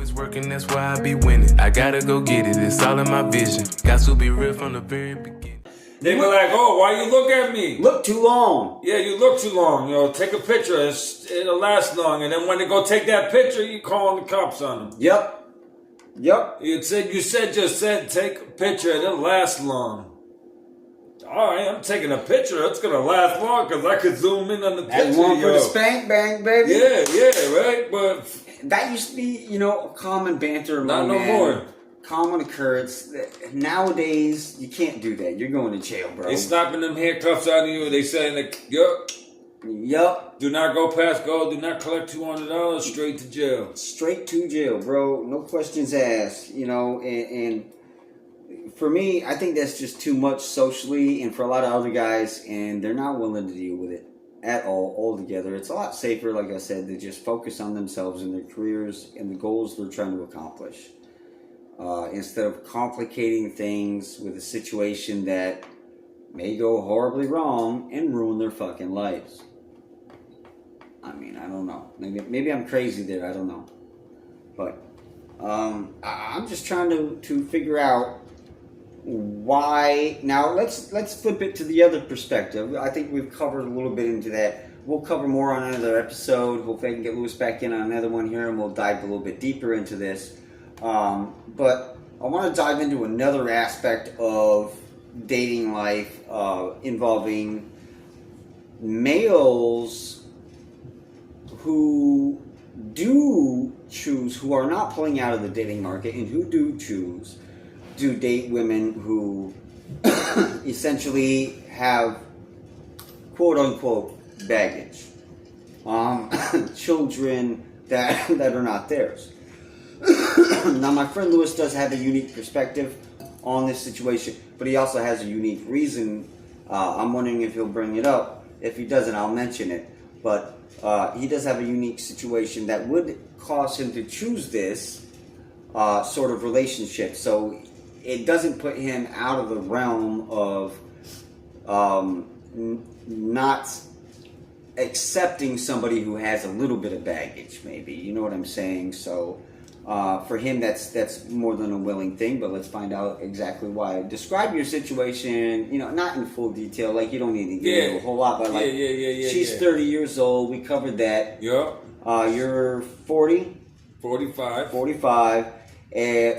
always working, that's why I be winning. I gotta go get it, it's all in my vision. Got to be real from the very beginning. They be like, oh, why you look at me? Look too long. Yeah, you look too long. You know, take a picture. It'll last long. And then when they go take that picture, you calling the cops on them. Yep. You said, take a picture. It'll last long. All right, I'm taking a picture. It's going to last long because I could zoom in on the picture. That's one for the spank bang, baby. Yeah, right? But that used to be, a common banter. Not no more. Common occurrence. Nowadays, you can't do that. You're going to jail, bro. They snapping them handcuffs out of you. They saying, yup. Do not go past go. Do not collect $200. Straight to jail. Straight to jail, bro. No questions asked. And for me, I think that's just too much socially, and for a lot of other guys, and they're not willing to deal with it at all altogether. It's a lot safer, like I said, to just focus on themselves and their careers and the goals they're trying to accomplish. Instead of complicating things with a situation that may go horribly wrong and ruin their fucking lives. I mean, I don't know. Maybe I'm crazy there. I don't know. But I'm just trying to figure out why. Now let's flip it to the other perspective. I think we've covered a little bit into that. We'll cover more on another episode. Hopefully I can get Lewis back in on another one here, and we'll dive a little bit deeper into this. But I want to dive into another aspect of dating life involving males who do choose, who are not pulling out of the dating market, and who do choose to date women who essentially have quote-unquote baggage. Children that are not theirs. Now, my friend Lewis does have a unique perspective on this situation, but he also has a unique reason. I'm wondering if he'll bring it up. If he doesn't, I'll mention it. But he does have a unique situation that would cause him to choose this sort of relationship. So it doesn't put him out of the realm of not accepting somebody who has a little bit of baggage, maybe. You know what I'm saying? So for him, that's more than a willing thing, but let's find out exactly why. Describe your situation, not in full detail, like you don't need to get into a whole lot, but like she's 30 years old, we covered that. Yeah. You're 40? 45.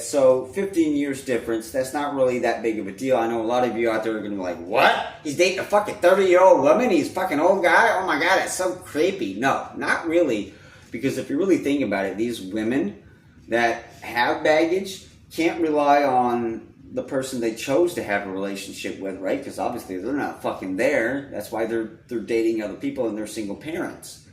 So 15 years difference, that's not really that big of a deal. I know a lot of you out there are going to be like, what? He's dating a fucking 30-year-old woman? He's a fucking old guy? Oh my God, that's so creepy. No, not really. Because if you really think about it, these women that have baggage can't rely on the person they chose to have a relationship with, right? Because obviously they're not fucking there. That's why they're dating other people and they're single parents.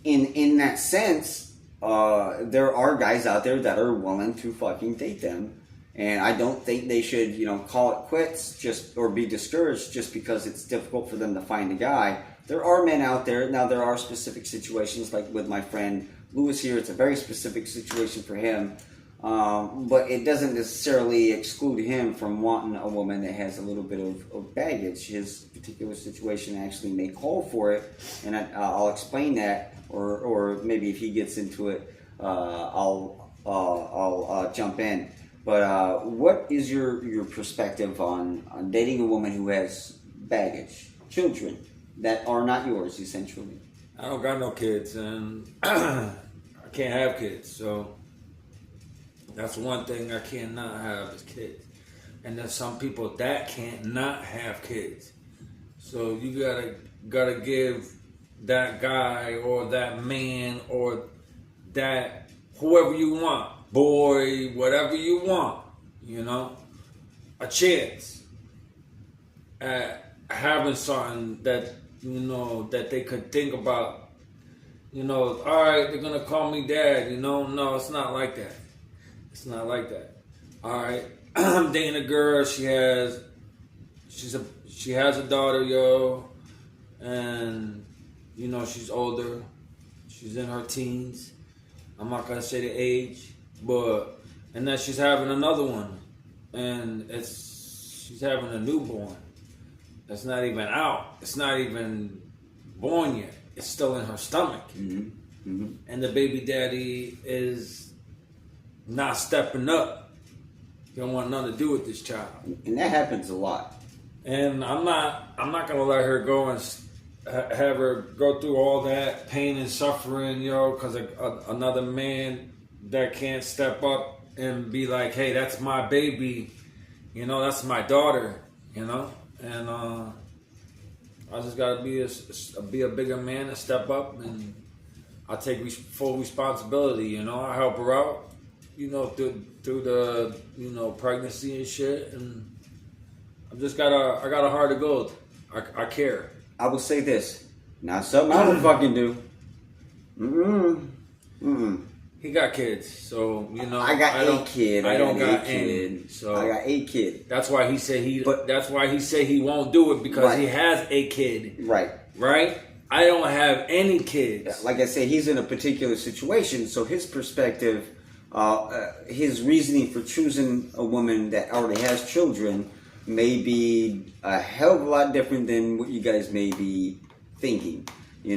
In that sense, there are guys out there that are willing to fucking date them. And I don't think they should, call it quits or be discouraged just because it's difficult for them to find a guy. There are men out there. Now, there are specific situations, like with my friend Lewis here. It's a very specific situation for him. But it doesn't necessarily exclude him from wanting a woman that has a little bit of baggage. His particular situation actually may call for it. And I'll explain that. Or maybe if he gets into it, I'll jump in. But what is your perspective on dating a woman who has baggage, children that are not yours, essentially? I don't got no kids, and I can't have kids, so that's one thing I cannot have is kids. And there's some people that can't not have kids. So you gotta give that guy or that man or that whoever you want, boy, whatever you want, a chance at having something that, that they could think about, all right, they're going to call me dad, no, it's not like that. It's not like that. All right, I'm dating a girl, she has a daughter, and, she's older, she's in her teens. I'm not going to say the age, and then she's having another one, and she's having a newborn. That's not even out. It's not even born yet. It's still in her stomach. Mm-hmm. and the baby daddy is not stepping up. You don't want nothing to do with this child. And that happens a lot. And I'm not gonna let her go and have her go through all that pain and suffering, because another man that can't step up and be like, hey, that's my baby, that's my daughter, and I just gotta be a bigger man and step up, and I take full responsibility. I help her out, through the pregnancy and shit, and I got a heart of gold. I care. I will say this. Not something I would fucking do. He got kids, so I got a kid. I don't got any. So I got a kid. That's why he said That's why he said he won't do it, because he has a kid. Right. Right. I don't have any kids. Like I said, he's in a particular situation, so his perspective, his reasoning for choosing a woman that already has children may be a hell of a lot different than what you guys may be thinking. He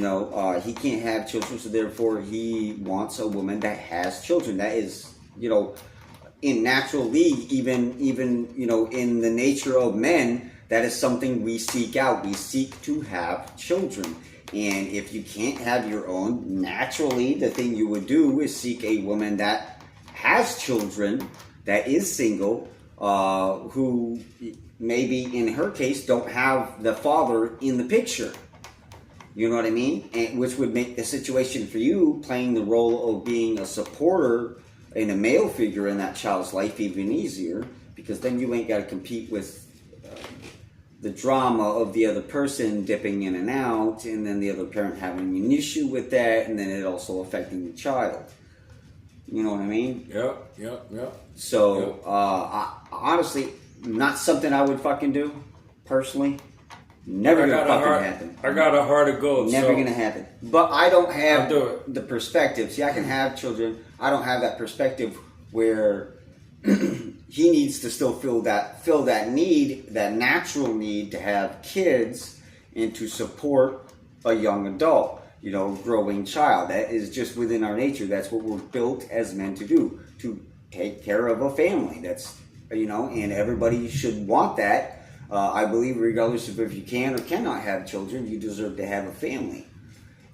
can't have children, so therefore he wants a woman that has children. That is, in natural league, even in the nature of men, that is something we seek out. We seek to have children. And if you can't have your own, naturally, the thing you would do is seek a woman that has children, that is single, who maybe in her case don't have the father in the picture. You know what I mean? And which would make the situation for you playing the role of being a supporter and a male figure in that child's life even easier, because then you ain't got to compete with the drama of the other person dipping in and out, and then the other parent having an issue with that, and then it also affecting the child. You know what I mean? Yep. So, honestly, not something I would fucking do, personally. Never gonna fucking happen. I got a heart of gold. Never gonna happen. But I don't have do the perspective. See, I can have children. I don't have that perspective where he needs to still fill that need, that natural need to have kids and to support a young adult, growing child. That is just within our nature. That's what we're built as men to do, to take care of a family. That's, and everybody should want that. I believe regardless of if you can or cannot have children, you deserve to have a family.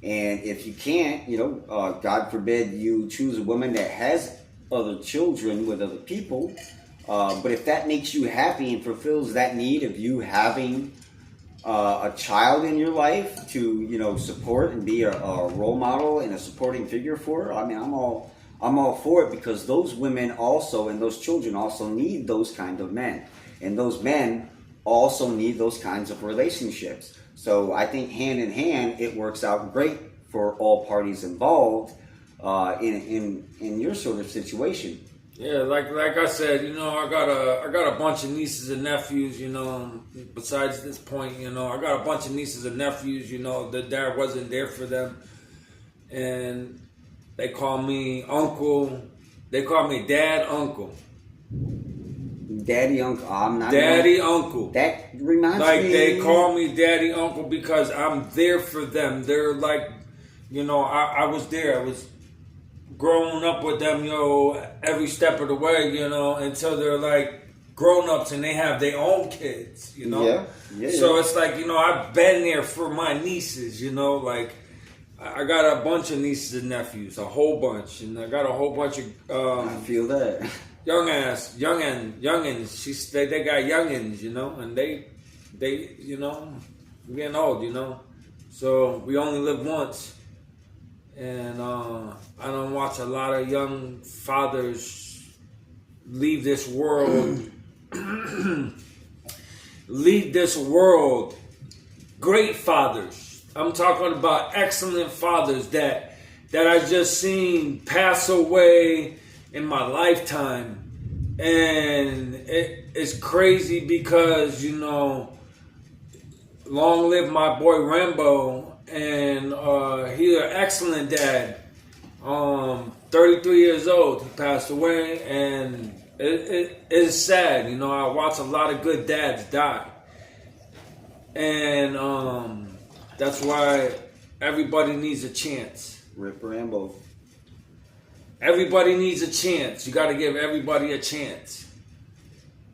And if you can't, God forbid you choose a woman that has other children with other people. But if that makes you happy and fulfills that need of you having a child in your life to, support and be a role model and a supporting figure for, I mean, I'm all for it, because those women also and those children also need those kind of men. And those men also need those kinds of relationships. So I think hand in hand, it works out great for all parties involved in your sort of situation. Yeah, like I said, I got a bunch of nieces and nephews, besides this point, I got a bunch of nieces and nephews, the dad wasn't there for them. And they call me uncle. They call me dad, uncle. Daddy, uncle. I'm not. Daddy, uncle. That reminds me. Like, they call me daddy, uncle, because I'm there for them. They're like, I was there. I was growing up with them, every step of the way, until they're like grown-ups and they have their own kids, Yeah. So it's like, I've been there for my nieces, like, I got a bunch of nieces and nephews, a whole bunch, and I got a whole bunch of I feel that. youngins. They got youngins, and they we're getting old, so we only live once, and I don't watch a lot of young fathers leave this world, great fathers. I'm talking about excellent fathers that I just seen pass away in my lifetime. And it's crazy because, long live my boy Rambo, and he's an excellent dad. 33 years old, he passed away, and it's sad. I watch a lot of good dads die. And that's why everybody needs a chance. Rip Rambo. Everybody needs a chance. You got to give everybody a chance.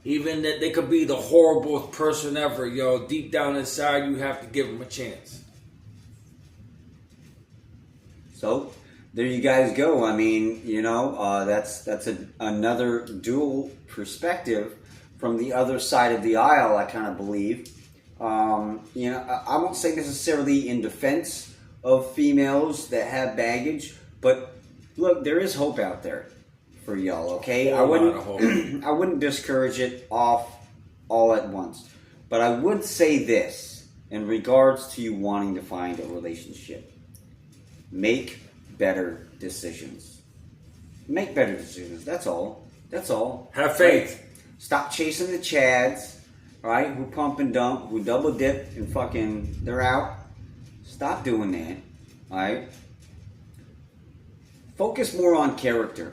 Even that they could be the horriblest person ever, yo. Deep down inside, you have to give them a chance. So, there you guys go. I mean, that's another dual perspective from the other side of the aisle, I kind of believe. I won't say necessarily in defense of females that have baggage, but look, there is hope out there for y'all, okay? I wouldn't discourage it off all at once. But I would say this in regards to you wanting to find a relationship. Make better decisions. Make better decisions. That's all. Have faith. Right? Stop chasing the chads, right? Who pump and dump, who double dip and fucking they're out. Stop doing that. Alright? Focus more on character.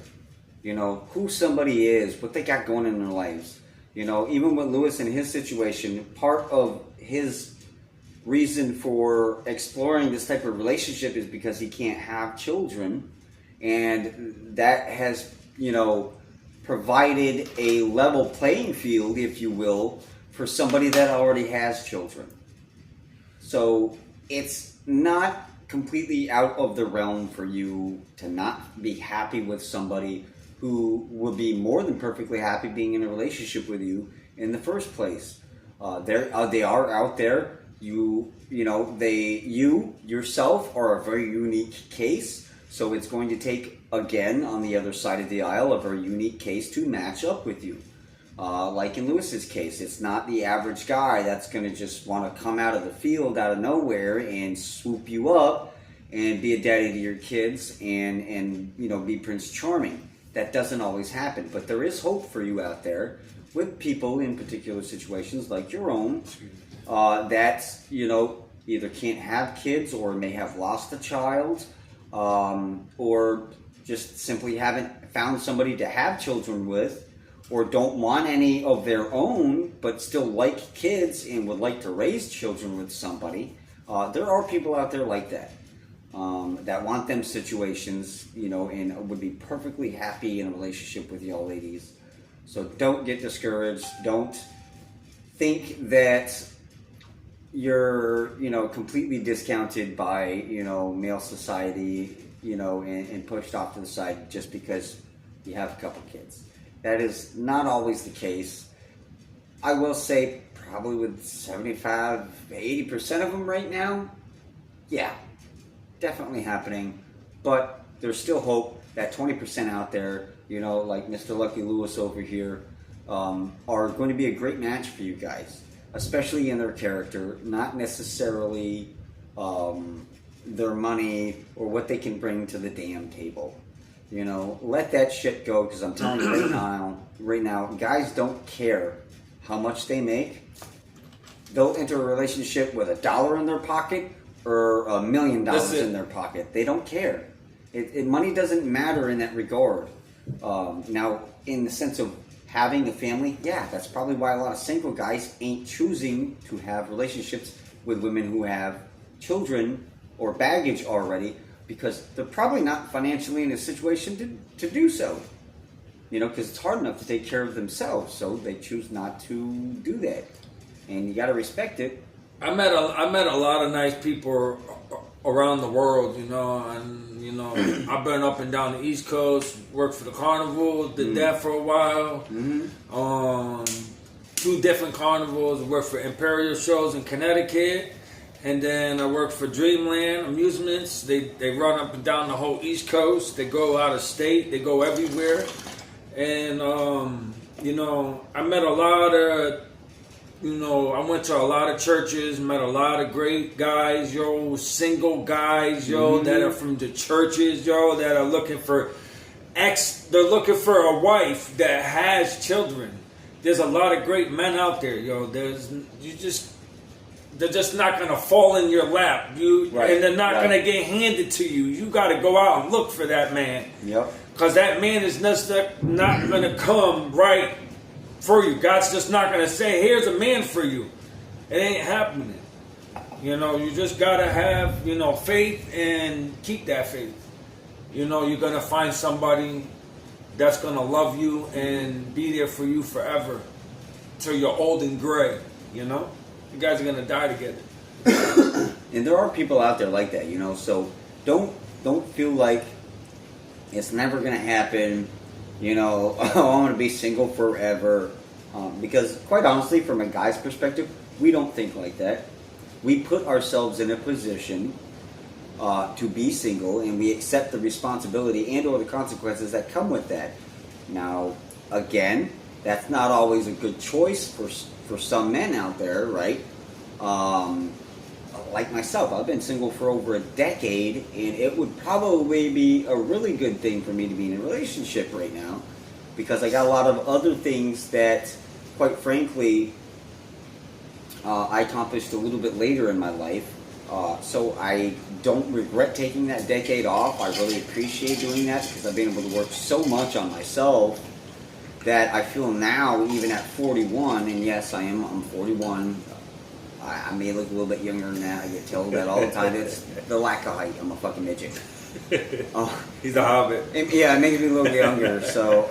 Who somebody is, what they got going in their lives. Even with Lewis and his situation, part of his reason for exploring this type of relationship is because he can't have children. And that has, provided a level playing field, if you will, for somebody that already has children. So it's not completely out of the realm for you to not be happy with somebody who would be more than perfectly happy being in a relationship with you in the first place. They are out there. You yourself are a very unique case. So it's going to take, again, on the other side of the aisle, a very unique case to match up with you. Like in Lewis's case, it's not the average guy that's going to just want to come out of the field out of nowhere and swoop you up and be a daddy to your kids and be Prince Charming. That doesn't always happen, but there is hope for you out there with people in particular situations like your own that either can't have kids or may have lost a child or just simply haven't found somebody to have children with, or don't want any of their own but still like kids and would like to raise children with somebody. There are people out there like that. That want them situations, and would be perfectly happy in a relationship with y'all ladies. So don't get discouraged. Don't think that you're, completely discounted by, male society, and pushed off to the side just because you have a couple kids. That is not always the case. I will say probably with 75, 80% of them right now, yeah. Definitely happening, but there's still hope. That 20% out there, like Mr. Lucky Lewis over here, are going to be a great match for you guys, especially in their character, not necessarily their money or what they can bring to the damn table. Let that shit go, because I'm telling you right now, guys don't care how much they make. They'll enter a relationship with $1 in their pocket or $1 million in their pocket. They don't care. Money doesn't matter in that regard. Now, in the sense of having a family, yeah, that's probably why a lot of single guys ain't choosing to have relationships with women who have children or baggage already, because they're probably not financially in a situation to do so. Because it's hard enough to take care of themselves, so they choose not to do that. And you got to respect it. I met a lot of nice people around the world, and I've been up and down the East Coast, worked for the Carnival, did that for a while. 2 different carnivals. I worked for Imperial shows in Connecticut, and then I worked for Dreamland Amusements. They run up and down the whole East Coast. They go out of state. They go everywhere, and I met a lot of. I went to a lot of churches, met a lot of great guys, single guys, that are from the churches, that are looking for they're looking for a wife that has children. There's a lot of great men out there, they're just not going to fall in your lap, and they're not going to get handed to you. You got to go out and look for that man. Yep. Because that man is not going to come right for you. God's just not going to say, here's a man for you. It ain't happening. You know, you just gotta have, you know, faith and keep that faith. You know, you're gonna find somebody that's gonna love you and be there for you forever till you're old and gray. You know, you guys are gonna die together. And there are people out there like that, you know. So don't feel like it's never gonna happen. You know, oh, I'm gonna be single forever. Because quite honestly, from a guy's perspective, we don't think like that. We put ourselves in a position to be single, and we accept the responsibility and or the consequences that come with that. Now, again, that's not always a good choice for some men out there, right? Like myself, I've been single for over a decade, and it would probably be a really good thing for me to be in a relationship right now, because I got a lot of other things that, quite frankly, I accomplished a little bit later in my life. So I don't regret taking that decade off. I really appreciate doing that because I've been able to work so much on myself that I feel now, even at 41, and yes, I'm 41. I may look a little bit younger than that. I get told that all the time. It's the lack of height. I'm a fucking midget. He's a hobbit. Yeah, it makes me a little younger. So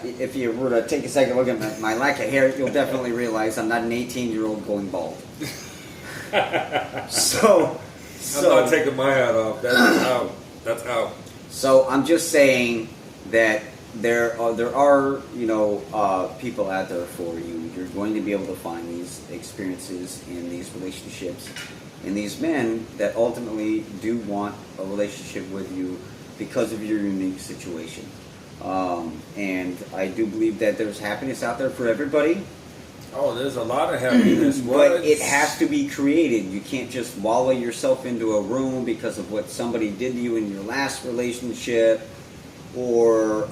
if you were to take a second look at my lack of hair, you'll definitely realize I'm not an 18-year-old going bald. So I'm not taking my hat off. That's out. That's out. So I'm just saying that there are you know people out there for you. You're going to be able to find these experiences in these relationships, and these men that ultimately do want a relationship with you because of your unique situation. And I do believe that there's happiness out there for everybody. Oh, there's a lot of happiness. But it has to be created. You can't just wallow yourself into a room because of what somebody did to you in your last relationship, or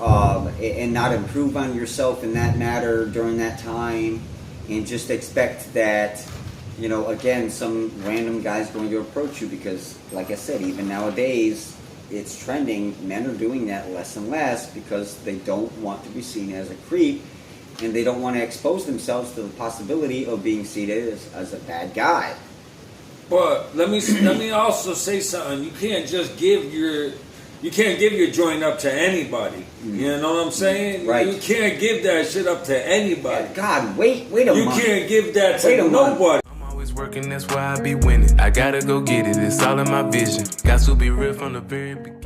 and not improve on yourself in that matter during that time, and just expect that, you know, again, some random guy's going to approach you, because, like I said, even nowadays, it's trending. Men are doing that less and less because they don't want to be seen as a creep, and they don't want to expose themselves to the possibility of being seen as a bad guy. But let me also say something. You can't just give your joint up to anybody. You know what I'm saying? Right. You can't give that shit up to anybody. God, wait a month. You can't give that to nobody. I'm always working, that's why I be winning. I gotta go get it, it's all in my vision. Got to be real from the very beginning.